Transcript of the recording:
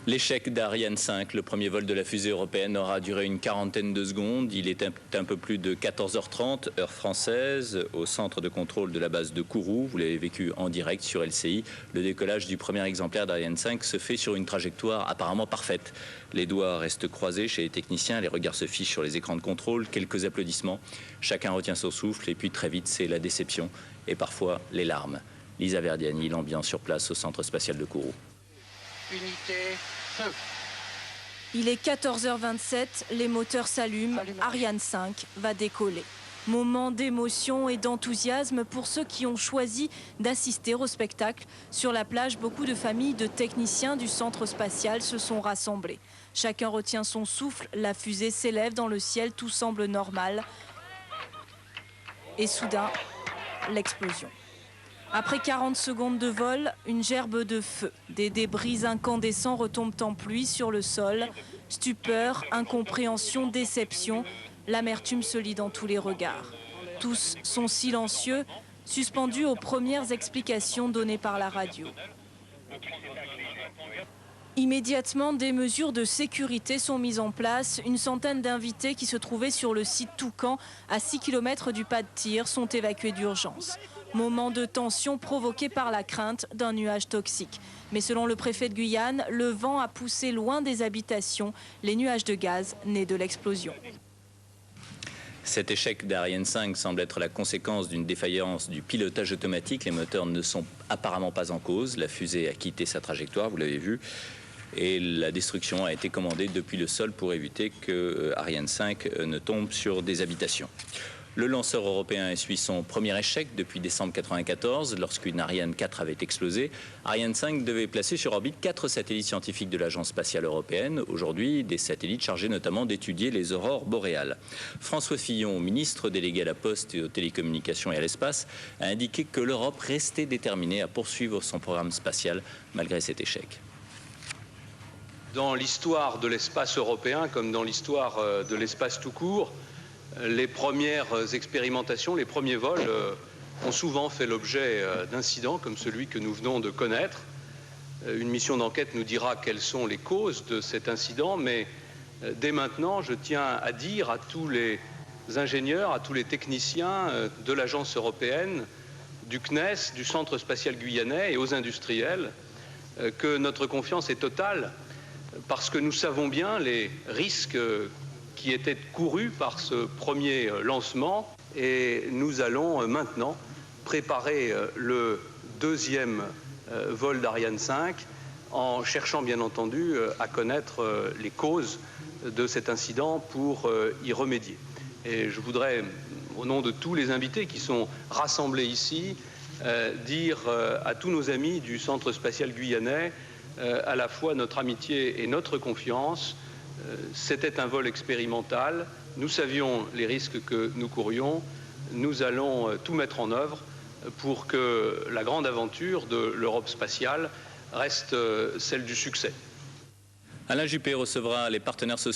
L'échec d'Ariane 5, le premier vol de la fusée européenne, aura duré une quarantaine de secondes. Il est un peu plus de 14h30, heure française, au centre de contrôle de la base de Kourou. Vous l'avez vécu en direct sur LCI. Le décollage du premier exemplaire d'Ariane 5 se fait sur une trajectoire apparemment parfaite. Les doigts restent croisés chez les techniciens, les regards se fichent sur les écrans de contrôle, quelques applaudissements. Chacun retient son souffle et puis très vite, c'est la déception et parfois les larmes. Lisa Verdiani, l'ambiance sur place au centre spatial de Kourou. Unité, feu. Il est 14h27, les moteurs s'allument, Ariane 5 va décoller. Moment d'émotion et d'enthousiasme pour ceux qui ont choisi d'assister au spectacle. Sur la plage, beaucoup de familles de techniciens du centre spatial se sont rassemblés. Chacun retient son souffle, la fusée s'élève dans le ciel, tout semble normal. Et soudain, l'explosion. Après 40 secondes de vol, une gerbe de feu. Des débris incandescents retombent en pluie sur le sol. Stupeur, incompréhension, déception. L'amertume se lit dans tous les regards. Tous sont silencieux, suspendus aux premières explications données par la radio. Immédiatement, des mesures de sécurité sont mises en place. Une centaine d'invités qui se trouvaient sur le site Toucan, à 6 km du pas de tir, sont évacués d'urgence. Moment de tension provoqué par la crainte d'un nuage toxique. Mais selon le préfet de Guyane, le vent a poussé loin des habitations les nuages de gaz nés de l'explosion. Cet échec d'Ariane 5 semble être la conséquence d'une défaillance du pilotage automatique. Les moteurs ne sont apparemment pas en cause. La fusée a quitté sa trajectoire, vous l'avez vu. Et la destruction a été commandée depuis le sol pour éviter que Ariane 5 ne tombe sur des habitations. Le lanceur européen essuie son premier échec depuis décembre 1994, lorsqu'une Ariane 4 avait explosé. Ariane 5 devait placer sur orbite 4 satellites scientifiques de l'Agence spatiale européenne. Aujourd'hui, des satellites chargés notamment d'étudier les aurores boréales. François Fillon, ministre délégué à la Poste et aux télécommunications et à l'espace, a indiqué que l'Europe restait déterminée à poursuivre son programme spatial malgré cet échec. Dans l'histoire de l'espace européen, comme dans l'histoire de l'espace tout court, les premières expérimentations, les premiers vols ont souvent fait l'objet d'incidents comme celui que nous venons de connaître. Une mission d'enquête nous dira quelles sont les causes de cet incident, mais dès maintenant, je tiens à dire à tous les ingénieurs, à tous les techniciens de l'Agence européenne, du CNES, du Centre spatial guyanais et aux industriels que notre confiance est totale parce que nous savons bien les risques qui étaient courus par ce premier lancement et nous allons maintenant préparer le deuxième vol d'Ariane 5 en cherchant bien entendu à connaître les causes de cet incident pour y remédier. Et je voudrais, au nom de tous les invités qui sont rassemblés ici, dire à tous nos amis du Centre spatial guyanais à la fois notre amitié et notre confiance. C'était un vol expérimental, nous savions les risques que nous courions, nous allons tout mettre en œuvre pour que la grande aventure de l'Europe spatiale reste celle du succès. Alain Juppé recevra les partenaires sociaux